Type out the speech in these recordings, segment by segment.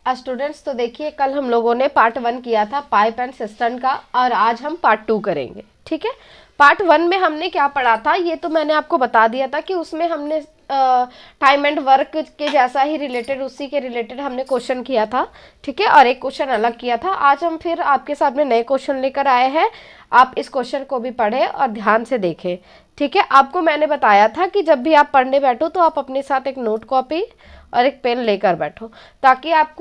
Students, तो देखिए कल हम लोगों ने पार्ट 1 किया था पाइप एंड सिस्टम का, और आज हम पार्ट 2 करेंगे। ठीक है, पार्ट 1 में हमने क्या पढ़ा था ये तो मैंने आपको बता दिया था कि उसमें हमने टाइम एंड वर्क के जैसा ही रिलेटेड, उसी के रिलेटेड हमने क्वेश्चन किया था। ठीक है, और एक क्वेश्चन अलग किया था। आज हम फिर आपके सामने नए क्वेश्चन लेकर आए हैं। आप इस क्वेश्चन को भी पढ़ें और ध्यान से देखें। ठीक है, आपको मैंने बताया था कि जब भी आप पढ़ने बैठो तो आप अपने साथ एक नोट कॉपी और एक पेन लेकर बैठो, ताकि आप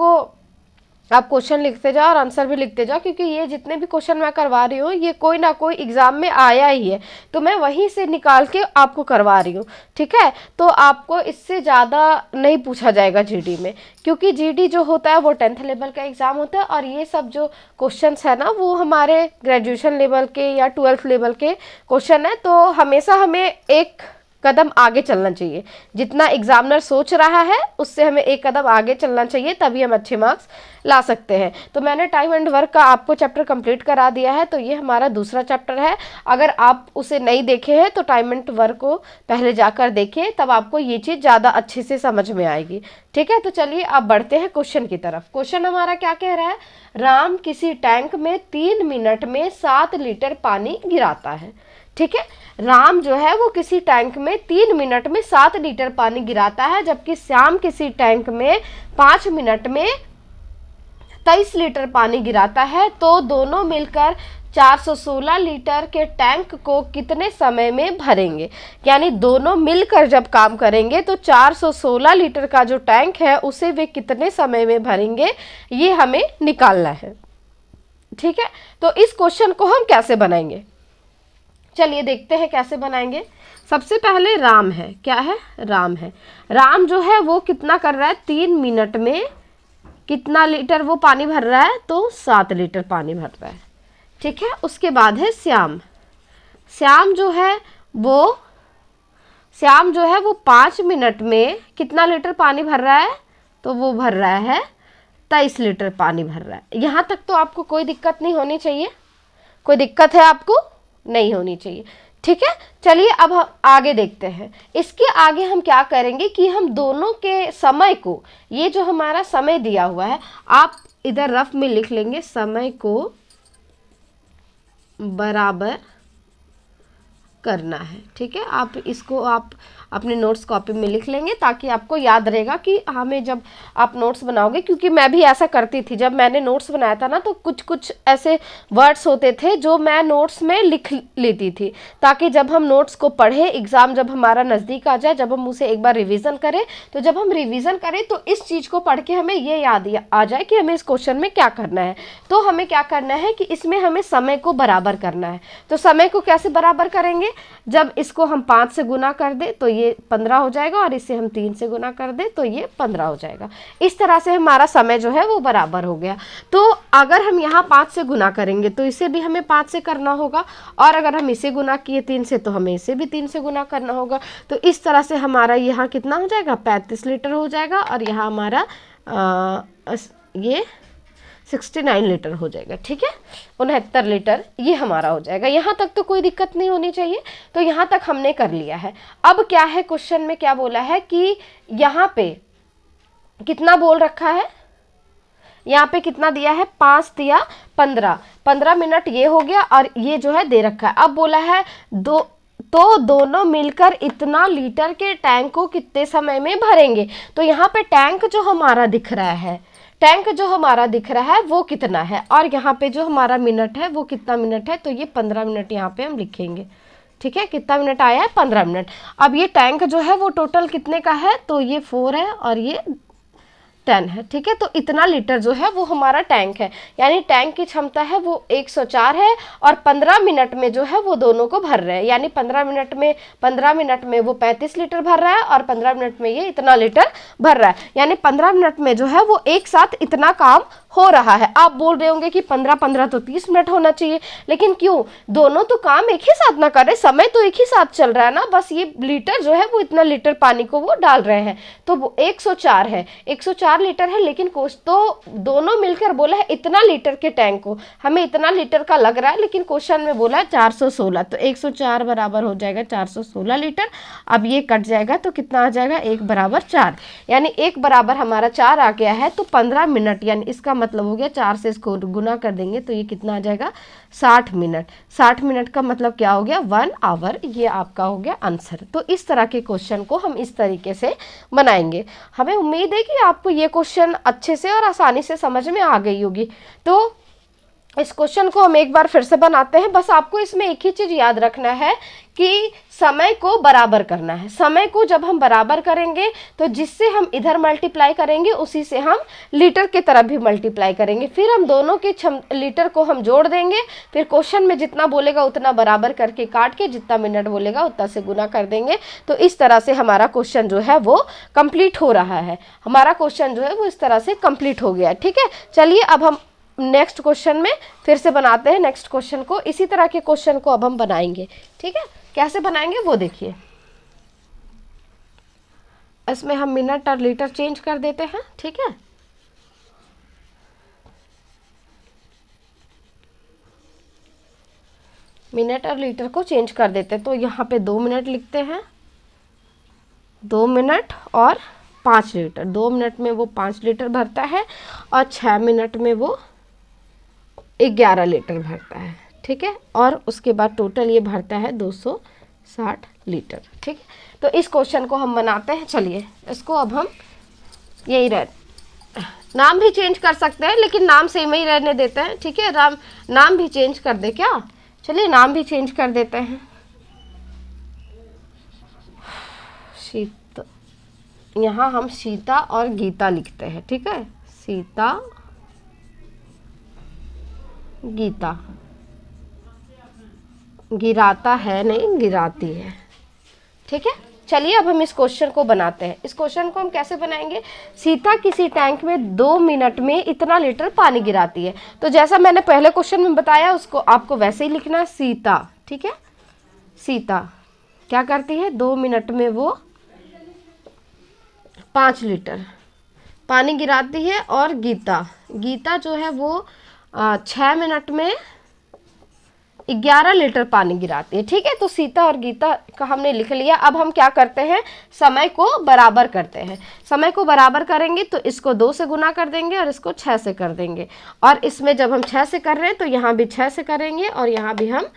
क्वेश्चन लिखते जाओ और आंसर भी लिखते जाओ, क्योंकि ये जितने भी क्वेश्चन मैं करवा रही हूँ ये कोई ना कोई एग्जाम में आया ही है, तो मैं वहीं से निकाल के आपको करवा रही हूँ। ठीक है, तो आपको इससे ज़्यादा नहीं पूछा जाएगा जीडी में, क्योंकि जीडी जो होता है वो 10th लेवल का एग्जाम होता है, और ये सब जो क्वेश्चंस है ना वो हमारे ग्रेजुएशन लेवल के या 12th लेवल के क्वेश्चन है। तो हमेशा हमें एक कदम आगे चलना चाहिए, जितना एग्जामिनर सोच रहा है उससे हमें एक कदम आगे चलना चाहिए, तभी हम अच्छे मार्क्स ला सकते हैं। तो मैंने टाइम एंड वर्क का आपको चैप्टर कंप्लीट करा दिया है, तो ये हमारा दूसरा चैप्टर है। अगर आप उसे नहीं देखे हैं तो टाइम एंड वर्क को पहले जाकर देखें, तब आपको ये चीज़ ज़्यादा अच्छे से समझ में आएगी। ठीक है, तो चलिए अब बढ़ते हैं क्वेश्चन की तरफ। क्वेश्चन हमारा क्या कह रहा है, राम किसी टैंक में 3 मिनट में 7 लीटर पानी गिराता है। ठीक है, राम जो है वो किसी टैंक में 3 मिनट में 7 लीटर पानी गिराता है, जबकि श्याम किसी टैंक में 5 मिनट में 23 लीटर पानी गिराता है। तो दोनों मिलकर 416 लीटर के टैंक को कितने समय में भरेंगे। यानी दोनों मिलकर जब काम करेंगे तो 416 लीटर का जो टैंक है उसे वे कितने समय में भरेंगे, ये हमें निकालना है। ठीक है, तो इस क्वेश्चन को हम कैसे बनाएंगे, चलिए देखते हैं कैसे बनाएंगे। सबसे पहले राम है, क्या है, राम है। राम जो है वो कितना कर रहा है, 3 मिनट में कितना लीटर वो पानी भर रहा है, तो 7 लीटर पानी भर रहा है। ठीक है, उसके बाद है श्याम। श्याम जो है वो 5 मिनट में कितना लीटर पानी भर रहा है, तो वो भर रहा है 23 लीटर पानी भर रहा है। यहाँ तक तो आपको कोई दिक्कत नहीं होनी चाहिए, कोई दिक्कत है आपको नहीं होनी चाहिए। ठीक है, चलिए अब हम आगे देखते हैं। इसके आगे हम क्या करेंगे कि हम दोनों के समय को, ये जो हमारा समय दिया हुआ है, आप इधर रफ में लिख लेंगे, समय को बराबर करना है। ठीक है, आप इसको आप अपने नोट्स कॉपी में लिख लेंगे, ताकि आपको याद रहेगा कि हमें जब आप नोट्स बनाओगे, क्योंकि मैं भी ऐसा करती थी, जब मैंने नोट्स बनाया था ना तो कुछ कुछ ऐसे वर्ड्स होते थे जो मैं नोट्स में लिख लेती थी, ताकि जब हम नोट्स को पढ़े, एग्ज़ाम जब हमारा नज़दीक आ जाए, जब हम उसे एक बार रिविज़न करें, तो जब हम रिविज़न करें तो इस चीज़ को पढ़ के हमें ये याद आ जाए कि हमें इस क्वेश्चन में क्या करना है। तो हमें क्या करना है कि इसमें हमें समय को बराबर करना है। तो समय को कैसे बराबर करेंगे, जब इसको हम 5 से गुना कर दे तो ये 15 हो जाएगा, और इसे हम 3 से गुना कर दे तो ये 15 हो जाएगा। इस तरह से हमारा समय जो है वो बराबर हो गया। तो अगर हम यहाँ 5 से गुना करेंगे तो इसे भी हमें 5 से करना होगा, और अगर हम इसे गुना किए 3 से तो हमें इसे भी 3 से गुना करना होगा। तो इस तरह से हमारा यहाँ कितना हो जाएगा, 35 लीटर हो जाएगा, और यहाँ हमारा ये 69 लीटर हो जाएगा। ठीक है, 69 लीटर ये हमारा हो जाएगा। यहाँ तक तो कोई दिक्कत नहीं होनी चाहिए। तो यहाँ तक हमने कर लिया है। अब क्या है, क्वेश्चन में क्या बोला है कि यहाँ पे कितना बोल रखा है, यहाँ पे कितना दिया है, 5 दिया 15 मिनट ये हो गया, और ये जो है दे रखा है। अब बोला है तो दोनों मिलकर इतना लीटर के टैंक को कितने समय में भरेंगे। तो यहाँ पे टैंक जो हमारा दिख रहा है वो कितना है, और यहाँ पे जो हमारा मिनट है वो कितना मिनट है, तो ये 15 मिनट यहाँ पे हम लिखेंगे। ठीक है, कितना मिनट आया है, 15 मिनट। अब ये टैंक जो है वो टोटल कितने का है, तो ये 4 है और ये 10 है। ठीक है, तो इतना लीटर जो है वो हमारा टैंक है, यानी टैंक की क्षमता है वो 104 है, और 15 मिनट में जो है वो दोनों को भर रहे हैं। यानी 15 मिनट में वो 35 लीटर भर रहा है, और 15 मिनट में ये इतना लीटर भर रहा है। यानी 15 मिनट में जो है वो एक साथ इतना काम हो रहा है। आप बोल रहे होंगे कि 15-15 तो 30 मिनट होना चाहिए, लेकिन क्यों? दोनों तो काम एक ही साथ ना करें, समय तो एक ही साथ चल रहा है ना, बस ये लीटर जो है वो इतना लीटर पानी को वो डाल रहे हैं, तो वो 104 है, 104 लीटर है, लेकिन कुछ तो दोनों मिलकर बोला है इतना लीटर के टैंक को, हमें इतना लीटर का लग रहा है, लेकिन क्वेश्चन में बोला है 416, तो 104 बराबर हो जाएगा 416 लीटर। अब ये कट जाएगा तो कितना आ जाएगा, 1 बराबर 4, यानी 1 बराबर हमारा 4 आ गया है, तो 15 मिनट, यानी इसका मतलब हो गया 4 से इसको गुना कर देंगे तो ये कितना आ जाएगा, 60 मिनट। 60 मिनट का मतलब क्या हो गया, 1 आवर, ये आपका हो गया आंसर। तो इस तरह के क्वेश्चन को हम इस तरीके से बनाएंगे। हमें उम्मीद है कि आपको ये क्वेश्चन अच्छे से और आसानी से समझ में आ गई होगी। तो इस क्वेश्चन को हम एक बार फिर से बनाते हैं। बस आपको इसमें एक ही चीज याद रखना है कि समय को बराबर करना है। समय को जब हम बराबर करेंगे तो जिससे हम इधर मल्टीप्लाई करेंगे उसी से हम लीटर की तरफ भी मल्टीप्लाई करेंगे, फिर हम दोनों के लीटर को हम जोड़ देंगे, फिर क्वेश्चन में जितना बोलेगा उतना बराबर करके काट के जितना मिनट बोलेगा उतना से गुना कर देंगे। तो इस तरह से हमारा क्वेश्चन जो है वो कंप्लीट हो रहा है। हमारा क्वेश्चन जो है वो इस तरह से कंप्लीट हो गया। ठीक है, चलिए अब हम नेक्स्ट क्वेश्चन में फिर से बनाते हैं। नेक्स्ट क्वेश्चन को, इसी तरह के क्वेश्चन को अब हम बनाएंगे। ठीक है, कैसे बनाएंगे वो देखिए। इसमें हम मिनट और लीटर चेंज कर देते हैं। ठीक है, मिनट और लीटर को चेंज कर देते हैं। तो यहाँ पे 2 मिनट लिखते हैं, 2 मिनट और 5 लीटर। 2 मिनट में वो 5 लीटर भरता है और 6 मिनट में वो 11 लीटर भरता है। ठीक है, और उसके बाद टोटल ये भरता है 260 लीटर। ठीक है, तो इस क्वेश्चन को हम बनाते हैं। चलिए इसको अब हम यही नाम भी चेंज कर सकते हैं, लेकिन नाम सेम ही रहने देते हैं। ठीक है, नाम भी चेंज कर दे क्या? चलिए नाम भी चेंज कर देते हैं। यहाँ हम सीता और गीता लिखते हैं। ठीक है, सीता गीता, गिराता है नहीं, गिराती है। ठीक है, चलिए अब हम इस क्वेश्चन को बनाते हैं। इस क्वेश्चन को हम कैसे बनाएंगे? सीता किसी टैंक में 2 मिनट में इतना लीटर पानी गिराती है। तो जैसा मैंने पहले क्वेश्चन में बताया उसको आपको वैसे ही लिखना है, सीता। ठीक है, सीता क्या करती है, 2 मिनट में वो 5 लीटर पानी गिराती है, और गीता जो है वो 6 मिनट में 11 लीटर पानी गिराती है। ठीक है, तो सीता और गीता का हमने लिख लिया। अब हम क्या करते हैं, समय को बराबर करते हैं। समय को बराबर करेंगे तो इसको 2 से गुना कर देंगे और इसको 6 से कर देंगे, और इसमें जब हम 6 से कर रहे हैं तो यहाँ भी 6 से करेंगे और यहाँ भी हम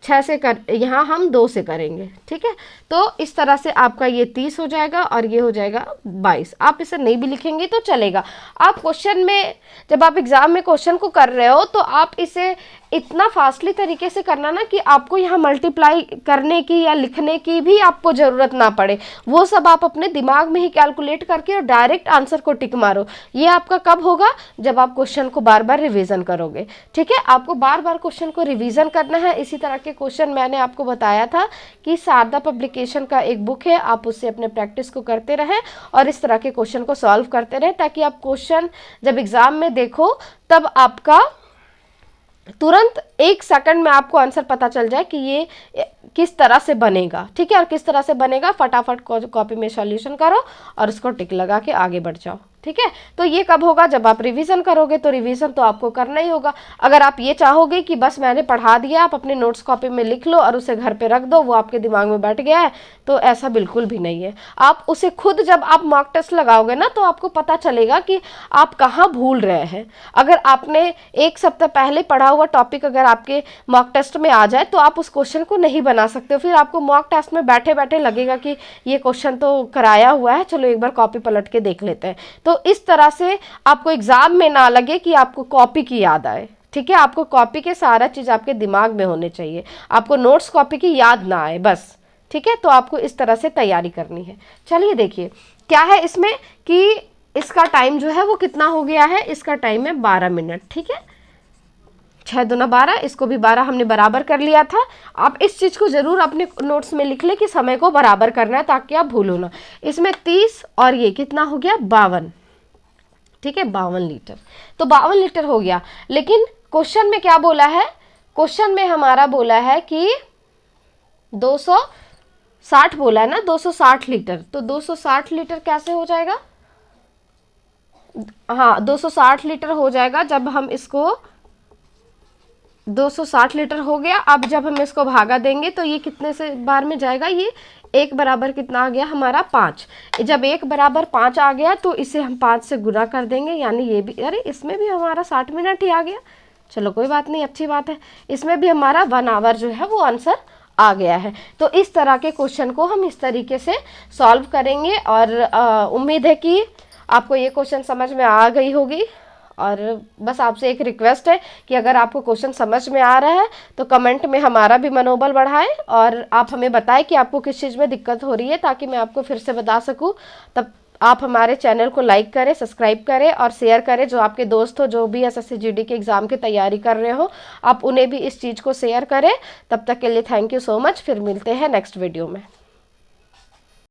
6 से यहाँ हम 2 से करेंगे। ठीक है, तो इस तरह से आपका ये 30 हो जाएगा और ये हो जाएगा 22। आप इसे नहीं भी लिखेंगे तो चलेगा। आप क्वेश्चन में, जब आप एग्जाम में क्वेश्चन को कर रहे हो तो आप इसे इतना फास्टली तरीके से करना ना कि आपको यहाँ मल्टीप्लाई करने की या लिखने की भी आपको ज़रूरत ना पड़े। वो सब आप अपने दिमाग में ही कैलकुलेट करके और डायरेक्ट आंसर को टिक मारो। ये आपका कब होगा, जब आप क्वेश्चन को बार बार रिवीजन करोगे। ठीक है, आपको बार बार क्वेश्चन को रिवीजन करना है। इसी तरह के क्वेश्चन मैंने आपको बताया था कि शारदा पब्लिकेशन का एक बुक है, आप उससे अपने प्रैक्टिस को करते रहें और इस तरह के क्वेश्चन को सॉल्व करते रहें, ताकि आप क्वेश्चन जब एग्जाम में देखो तब आपका तुरंत 1 सेकंड में आपको आंसर पता चल जाए कि ये किस तरह से बनेगा। ठीक है, और किस तरह से बनेगा फटाफट कॉपी में सॉल्यूशन करो और उसको टिक लगा के आगे बढ़ जाओ। ठीक है, तो ये कब होगा, जब आप रिवीजन करोगे। तो रिवीजन तो आपको करना ही होगा। अगर आप ये चाहोगे कि बस मैंने पढ़ा दिया, आप अपने नोट्स कॉपी में लिख लो और उसे घर पे रख दो, वो आपके दिमाग में बैठ गया है, तो ऐसा बिल्कुल भी नहीं है। आप उसे खुद जब आप मॉक टेस्ट लगाओगे ना तो आपको पता चलेगा कि आप कहाँ भूल रहे हैं। अगर आपने 1 सप्ताह पहले पढ़ा हुआ टॉपिक अगर आपके मॉक टेस्ट में आ जाए तो आप उस क्वेश्चन को नहीं बना सकते हो। फिर आपको मॉक टेस्ट में बैठे बैठे लगेगा कि ये क्वेश्चन तो कराया हुआ है, चलो एक बार कॉपी पलट के देख लेते हैं। तो इस तरह से आपको एग्जाम में ना लगे कि आपको कॉपी की याद आए। ठीक है, आपको कॉपी के सारा चीज आपके दिमाग में होने चाहिए, आपको नोट्स कॉपी की याद ना आए बस। ठीक है, तो आपको इस तरह से तैयारी करनी है। चलिए देखिए क्या है इसमें कि इसका टाइम जो है वो कितना हो गया है, इसका टाइम है 12 मिनट। ठीक है, 6 दूना 12, इसको भी 12 हमने बराबर कर लिया था। आप इस चीज़ को ज़रूर अपने नोट्स में लिख ले कि समय को बराबर करना है ताकि आप भूलो ना। इसमें 30 और ये कितना हो गया 52, ठीक है, 52 लीटर। तो 52 लीटर हो गया, लेकिन क्वेश्चन में क्या बोला है, क्वेश्चन में हमारा बोला है कि 260 बोला है ना, 260 लीटर। तो 260 लीटर कैसे हो जाएगा, हाँ 260 लीटर हो जाएगा जब हम इसको 260 लीटर हो गया। अब जब हम इसको भागा देंगे तो ये कितने से बार में जाएगा, ये 1 बराबर कितना आ गया हमारा 5। जब 1 बराबर 5 आ गया तो इसे हम 5 से गुना कर देंगे, यानी ये भी, अरे इसमें भी हमारा 60 मिनट ही आ गया। चलो कोई बात नहीं, अच्छी बात है, इसमें भी हमारा 1 आवर जो है वो आंसर आ गया है। तो इस तरह के क्वेश्चन को हम इस तरीके से सॉल्व करेंगे। और उम्मीद है कि आपको ये क्वेश्चन समझ में आ गई होगी। और बस आपसे एक रिक्वेस्ट है कि अगर आपको क्वेश्चन समझ में आ रहा है तो कमेंट में हमारा भी मनोबल बढ़ाएं और आप हमें बताएं कि आपको किस चीज़ में दिक्कत हो रही है, ताकि मैं आपको फिर से बता सकूं। तब आप हमारे चैनल को लाइक करें, सब्सक्राइब करें और शेयर करें। जो आपके दोस्त हो, जो भी एसएससी जीडी के एग्ज़ाम की तैयारी कर रहे हो, आप उन्हें भी इस चीज़ को शेयर करें। तब तक के लिए थैंक यू सो मच। फिर मिलते हैं नेक्स्ट वीडियो में।